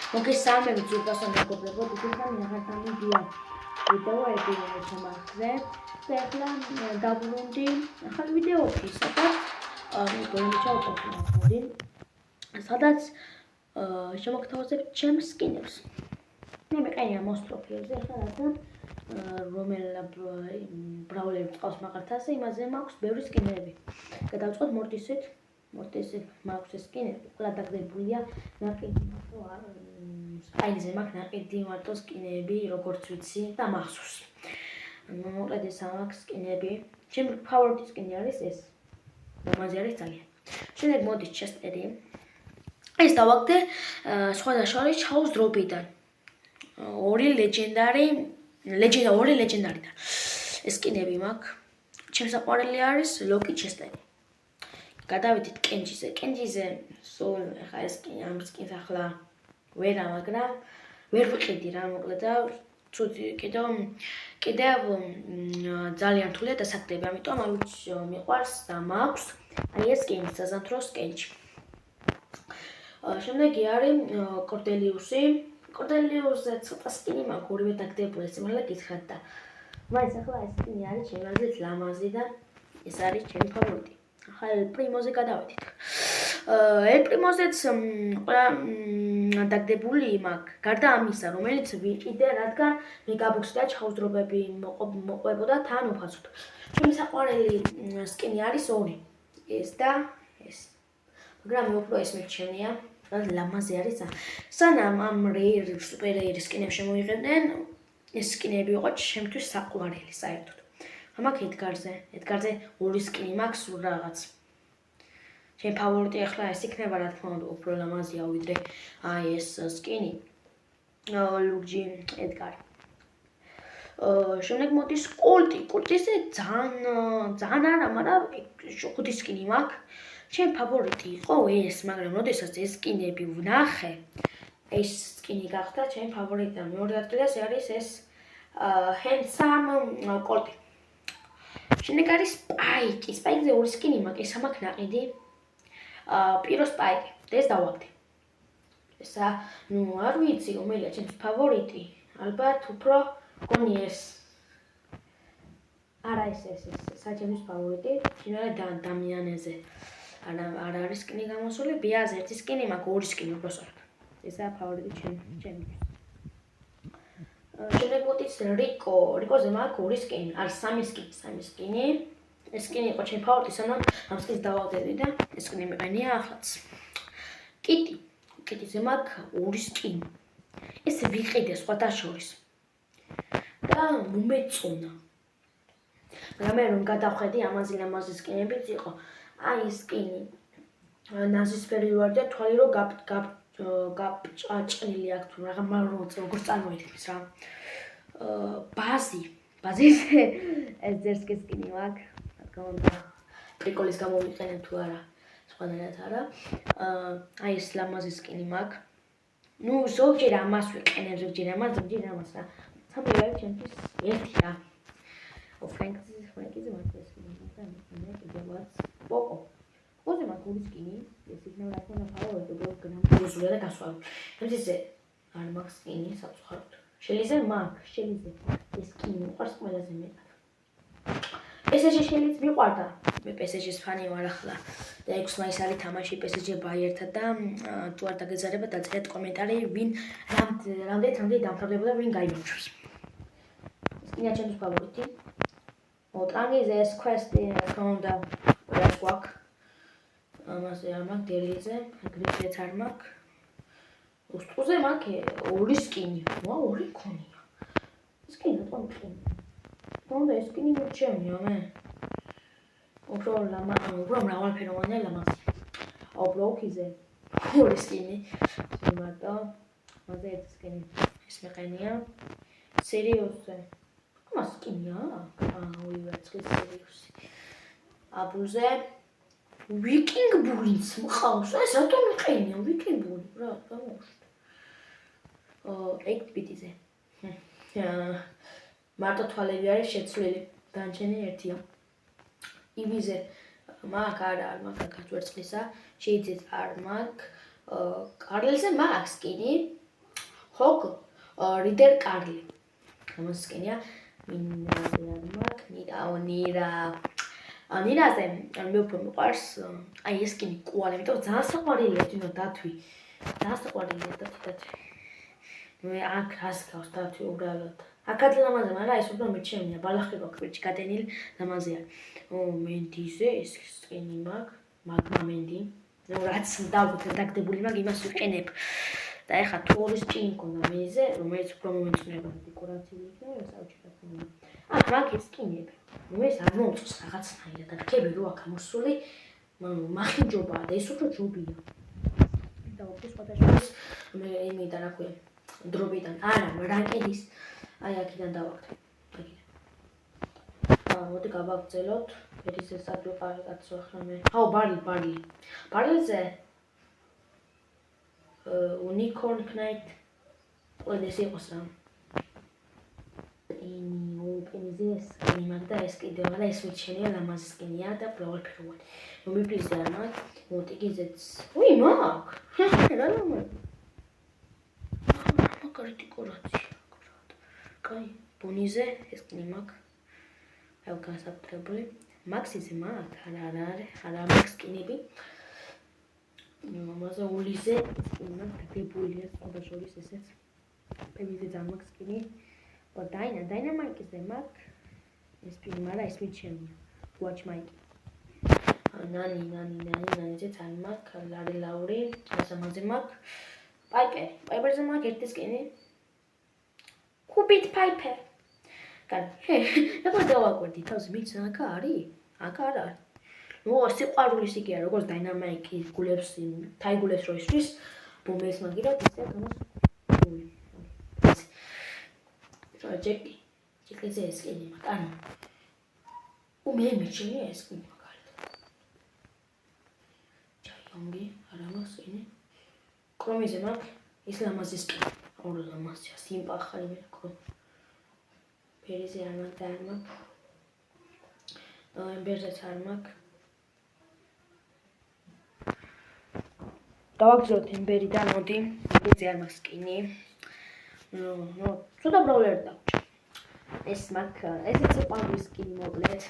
მოგესალმებით ზურგასო მეგობრებო, თქვენთან ახალ ვიდეოები შემახზე. და ახლა დავბრუნდი ახალ ვიდეოებში, სადაც შემოგთავაზებ ჩემს სკინებს. მე მეყენია მოსტროფილზე, ახლა რადგან რომელ ბრაულერი წავს მაღალთაზე, იმაზე მაქვს ბევრი სკინები. გადავწყვეტ მორტისით მაქვს ეს სკინები, ყველა დაგდებულია ნაკიდი მარტო არ სპაიზე მაქვს ნაკიდი მარტო სკინები, როგორც ვიცი და მახსოვს. მოკლედ ეს მაქვს სკინები. ჩემი ფავორიტი სკინი არის ეს. მომაზე არის ძალიან. შემდეგ მოდის ჩესტერი. ეს დავაგდე სხვადასხვა ჩაუს დროპიდან. ორი ლეგენდარიდან. ეს სკინები მაქვს. ჩემს საყვარელი არის ლოკი ჩესტერი. გადავიდეთ კენჯიზე. კენჯიზე სულ ახლა ეს ამ სკინს ახლა ვერა, მაგრამ ვერ ვიყიდი რა, მოკლედ და კიდევ ძალიან რთულია დასაქმდები, ამიტომ მიყვარს და მაქვს აი ეს სკინი, საზამთროს კენჯი. შემდეგი არის კორდელიუსი. კორდელიუსზე ცოტა სკინი მაქვს, ორივე დაგდებული, სიმართლე გითხრათ და მაინც ახლა ეს სკინი არის ჩემი აზრით ლამაზი და ეს არის ჩემი ფავორიტი. ახლა პრიმოზე გადავედით. პრიმოზეც ყველა დაგდებული მაქვს, გარდა ამისა, რომელიც ვიყიდე, რადგან მეგაბოქსი და ჩაუძრობები მოყვებოდა თან უფასოდ. ჩემი საყვარელი სკინი არის ორი, ეს და ეს. მაგრამ მე უფრო ეს მირჩენია, რადგან ლამაზი არის. სანამ ამ რეირ სუპერ რეირ სკინებს შემოიღებდნენ, ეს სკინები იყო ჩემთვის საყვარელი საერთოდ. მაქვს ედგარზე ორი სკინი მაქვს სულ რაღაც. ჩემი ფავორიტი ახლა ეს იქნება, რა თქმა უნდა, უფრო ლამაზია ვიდრე აი ეს სკინი. ლუჯი ედგარი. შემდეგ მოდის კულტი. კულტიზე ძალიან არა, მაგრამ ხუთი სკინი მაქვს. ჩემი ფავორიტი იყო ეს, მაგრამ როდესაც ეს სკინები ვნახე, ეს სკინი გახდა ჩემი ფავორიტი და მეორე ადგილას არის ეს ჰენდსამ კოლტი. შემდეგ არის სპაიკი. სპაიკზე ორი სკინი მაქვს, ეს მაქვს ნაყიდი. პირო სპაიკი. ეს დავაგდე. ესა, არ ვიცი, რომელია ჩემს ფავორიტი. ალბათ უფრო გონი ეს. არა ეს საჩემის ფავორიტი. შეიძლება დამიანეზე. არ არის სკინი გამოსული, ბიაზე ერთი სკინი მაქვს, ორი სკინი უბრალოდ. ესაა ფავორიტი ჩემი. შემდეგ მოდის რიკო. რიკოზე მაქვს ორი სკინი, არის სამი სკინი. ეს სკინი იყო ჩემი ფავორიტი, სანამ ამ სკინს დავავდები და ეს სკინი მეყენია ახლაც. კიტიზე მაქვს ორი სკინი. ეს ვიყიდე სხვათა შორის. და მომეწონა. მაგრამ მე რომ გადავხედი ამაზე ლამაზი სკინებიც იყო. აი ეს სკინი ნაზისფერი ვარ და თვალი რო გაბჭაჭრილი აქვს თუ როგორ წარმოიდგინეს რა. ბაზიზე ეს ძერსკი სკინი მაქვს. პრიკოლის გამო ვიყენებ თუ არა, სხვანაირად არა. აი ეს ლამაზი სკინი მაქვს. ნუ ზოგჯერ ამას ვიყენებ, ზოგჯერ ამას რა. სამივე ჩემთვის ერთი რა. ფრენკიზე მაქვს ეს სკინი და მე კიდევაც პოკო. პოკოზე მაქვს ორი სკინი, ეს იქნება რა თქმა უნდა ფავორიტი, უბრალოდ განამტკიცებია და გასვლა. შემთხვევით არ მაქვს სკინი საწუხაროდ. შელიზე მაქვს, ეს სკინი მიყვარს ყველაზე მეტად. PSG შელიც მიყვარდა. მე PSG-ს ფანი ვარ ახლა. და 6 მაისს არის თამაში PSG ბაიერთან და თუ არ დაგეძარება დაწერეთ კომენტარი, ვინ რამდენი დამთავრდება და ვინ გაიმარჯვებს. სკინია ჩემს ფავორიტი. ტრანგიზე ეს quest-ი ქონდა რაც გვაქვს. ამაზე არ მაქვს დერილიზე, გრიფზეც არ მაქვს. უსტყუზე მაქვს ორი სკინი. ორი მქონია. სკინი რატომ მქონია? თუნდა ეს სკინი მორჩენია მე. უფრო მრავალფეროვანია ლამაზი. ბლოკიზე ორი სკინი. მარტო მაგაზე ერთი სკინი. ეს მეყენია. სერიოზზე. ამას სკინია? ორივე წლის სერიოზი. აბუზე ვიკინგ ბულიც მყავს. ეს რატომ მეყენია ვიკინგ ბული? რა გამოუშვით. 8-ბიტიზე. მარტო თვალები არის შეცვლილი, დანარჩენი ერთია. ივიზე მაქვს არ მაქვს ვერცხლისა, შეიძეთ არ მაქვს. კარლზე მაქვს სკინი, ჰოგ რიდერ კარლი. ამას სკენია მინაზე არ მაქვს, ნირაზე მე უფრო მიყვარს აი ეს სკენი კუალი, იმიტომ ძალიან საყვარელია თვითონ დათვი. ძალიან საყვარელია დათვი. მე აქ რას გავს დათვი უბრალოდ. აქაც ლამაზე, მაგრამ ეს უფრო მეჩემია, ბალახება კვირჩი გადენილი ლამაზეა. მენდიზე ეს სკენი მაქვს, მაგმა მენდი. ნუ რაც დავუთხე დაგდებული მაგ იმას ვიყენებ. და ეხლა თუ ორის ჭინი მქონდა მეზე, რომელიც უფრო მომეწონება დეკორაციული იქნება, საუჩერად მქონდა. აქ მაგ ეს სკინები. ნუ ეს არ მომწონს რაღაცნაირად. და რქები რო აქ ამოსული, მახინჯობაა და ეს უფრო ჯობია. და უფრო სხვადასხვა მე იმიდან რა ქვია, დროებიდან, არა, რანკედის აი აქედან დავაგდე. მოდი გავაგრძელოთ. ეს სად ვიყავი კაცო ახლა მე. ბარლი. ბარლიზე unicorn knight ყველეს იყოს რა. პენიზე სკენი მაქვს და ეს კიდევ არა ეს მიჩენია ლამაზი სკენია და მრავალფეროვანი. მომიფრიზე არ მაქვს, მოტიგიზეც. უი მაქვს. რა ლამაზი. მაგარი დეკორაცია. კაი, ბონიზე ეს სკენი მაქვს. აი განსაკუთრებული. მაქსიზე მაქვს, არა მაქვს სკინები. ამაზე ულიზე სკენი მაქვს, დაგებულია სხვადასხვა ესეც. პენიზე ძალიან მაქვს სკენი. დაინამაიკზე მაქვს ეს ფილმი, არა ეს მიჩემია. Watch Mike. ნანი ძალიან მაქვს, ლაური, ასამაზე მაქვს. პაიპერზე მაქვს ერთი სკენი. Cupid Piper. ეხლა დავაკვირდი თავს მიც აქ არის? აქ არ არის. ნუ სიყვარულის იგია როგორც დაინამაიკი გულებს თაიგულებს რო ისვრის, ბომბეს მაგირად ისე გამოს. ჯეკიზე ეს სკენი მაქვს. ანუ მე მეჩენია ეს სკენი მაგალითად. ჯაიონგი არა მაქვს სკენი. კრომიზე მაქვს ის ლამაზი სკენი. ორი ლამაზია, სიმპახალი მე კრომ. ფერიზე არ მაქვს და არ მაქვს. ემბერზეც არ მაქვს. დავაგრძელოთ ემბერიდან მოდი. ემბერზე არ მაქვს სკენი. ნუ ცოტა ბროლერი დავჭერ. ეს მაქვს, ესეც სიყვარულის სკენი მოკლედ.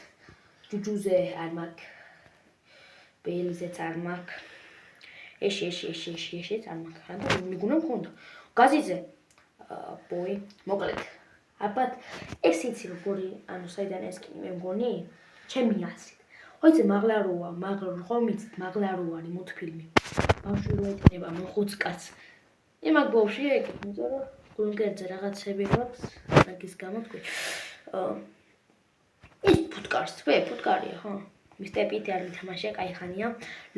ჯუჯუზე არ მაქვს. ბეილზეც არ მაქვს. ეშიც არ მაქვს. და მიგონა მქონდა. გაზიზე ბოი, მოკლედ. აბათ ეს იცი როგორი, ანუ საიდან ეს სკენი მე მგონი? ჩემი აზრით. ხოიცი მაღლაროა, ხომიცით მაღლაროარი მულტფილმი. ბავშვი რო ეტყნება მოხუც კაც. იმაგ ბავშვი ეგ, იმიტომ რომ გულმკერდზე რაღაცები აქვს, რაგის გამო თქვი. ის ფუტკარია, ხო? მისტერ პიტი არ მითამაშია, კაი ხანია.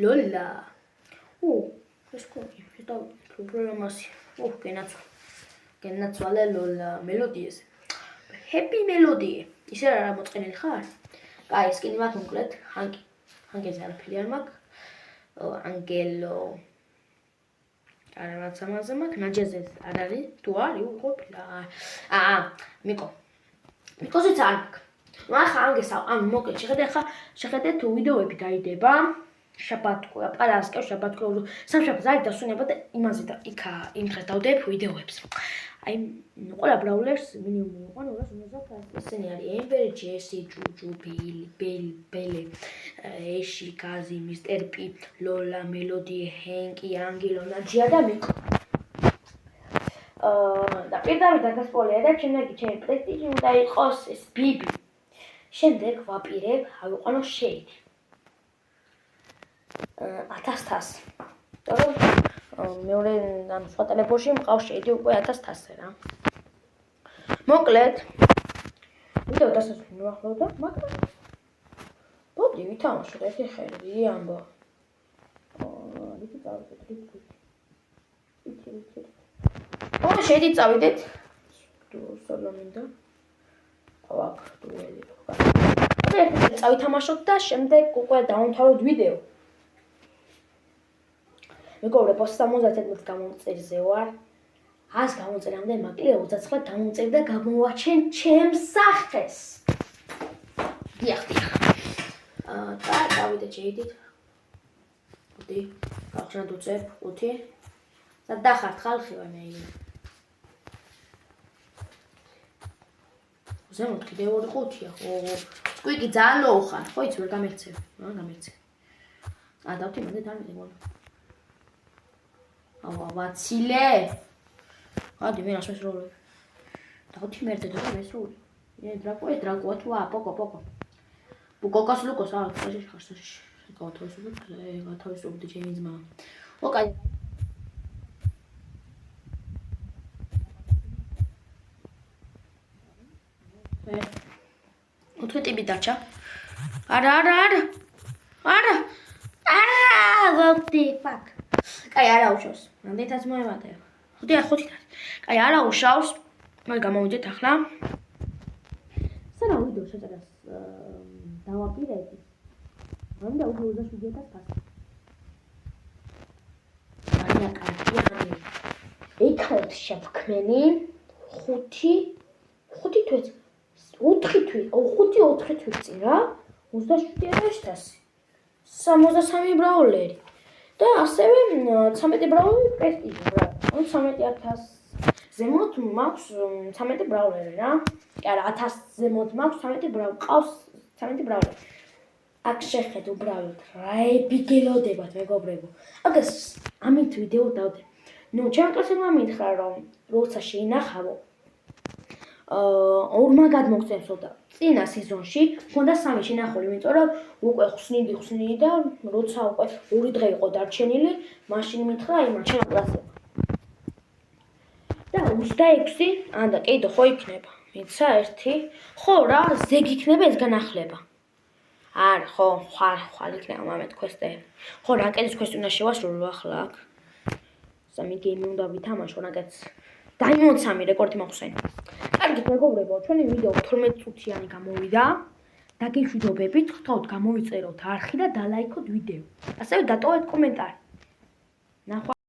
ლოლა. ეს კოგი, ეს დავიწყო პროგრამაში. გენაცვალე ლოლა მელოდიაზე. Happy melody. ისე რა მოწყენილი ხარ? კაი, სკენი მაქვს მოკლედ, ჰანგეზე არაფერი არ მაქვს. ანგელო. არა რაც ამაზე მაქვს, ნაჯეზეს არ არის, თუ არის, ყოფილა. მიკოზეც არ მაქვს. ახლა ანგეს ანუ მოკლედ შეხედეთ თუ ვიდეოები დაიდება. შაბათკო, პარასკევ შაბათკო, სამშაბათს არის დასვენება და იმაზე და იქა იმ დღეს დავდებ ვიდეოებს. აი, ყველა ბრაულერს მინიმუმ იყო 250. ესენი არის ემბერი, ჯესი, ჯუჯუ, ბელე, ეში, გაზი, მისტერ პი, ლოლა, მელოდი, ჰენკი, ანგელო, ნაჯია და მიკო. და პირდაპირ დაგასპოილერებ, შემდეგ ჩემი პრესტიჟი უნდა იყოს ეს ბიბი. შემდეგ ვაპირებ, ავიყვანო შეიდი. 1000. თორემ მეორე ან სხვა ტელეფონში მყავს შეიდი უკვე 1000-ზე რა. მოკლედ ვიდეო დასასრული მოვახლოვდა, მაგრამ მოდი ვითამაშოთ ერთი ხელი ამბო. შეიდი წავიდეთ. სოლომინდა. აქ დუელი. ერთი წავითამაშოთ და შემდეგ უკვე დავამთავროთ ვიდეო. მეგობრებო 70 წუთს გამომწერზე ვარ. 100 გამოწერამდე მაკლია 29 გამომწერ და გამოვაჩენ ჩემს სახეს. დიახ. და დავიდეთ შეიდით. მოდი, გავხსნათ უწებ 5. და დახართ ხალხი ვარ მე. ზემოთ კიდევ 2-5-ია. ხო. სკვიკი ძალიან low ხარ. ხო იცი ვერ გამექცევ. რა გამექცევ. დავთი მანდ დამიდე გონა. ვაცილე. ადი მე რას მესროლე. დავთი მერდე და მესროლე. დრაკოა თუ პოკო. ბუკოკას ლუკოს წაში ხარ წაში. გათავისუფლდი ჩემი ძმა. ოკაი. ოთხი ტიპი დარჩა. არა. ვაფტი ფაკ. კაი არა უშავს. რამდენიც მოემატე. ხუთი. კაი არა უშავს. მე გამოვიდეთ ახლა. სანამ ვიდეო შეწერას დავაპირები. მანდა უკვე 27,000 ფასი. არა კარტი. ეკრეთ შევქმენი 5 თვეც 4 თვე, 5-4 თვე წინ რა 27,000 63 ბრაულერი და ასევე 13 ბრაულერი პრესტიჟი რა. 13,000 ზემოთ მაქვს 13 ბრაულერი რა. კი არა 1000 ზემოთ მაქვს 13 ბრაულერი. ყავს 13 ბრაულერი. აქ შეხედ უბრალოდ რა ებიგელოდებათ მეგობრებო. აგას ამით ვიდეო დავდე. ნუ ჩემ კლასელმა მითხრა რომ როცა შეინახავო ორმა გადმოგცემსო და წინა სეზონში მქონდა 3 შენახული, იმიტომ რომ უკვე ხსნიდი და როცა უკვე 2 დღე იყო დარჩენილი, მაშინ მითხრა იმან ჩემ კლასელმა. და 26 ანდა კიდე ხო იქნება. მიცა 1 ხო რა, ზეგ იქნება ეს განახლება. არა, ხო, ხვალ იქნება მამეთ quest-ე. ხო, რანკედის quest-ი უნდა შევასრულო ახლა აქ. 3 გეიმი უნდა ვითამაშო, რანკედს დაიმონდ 3 რეკორდი მაქვს. კარგით მეგობრებო, ჩვენი ვიდეო 12 წუთიანი გამოვიდა. დაგიშვიდობებით, ხთოთ გამოვიწეროთ არხი და დალაიქოთ ვიდეო. ასევე დატოვეთ კომენტარი. ნახვა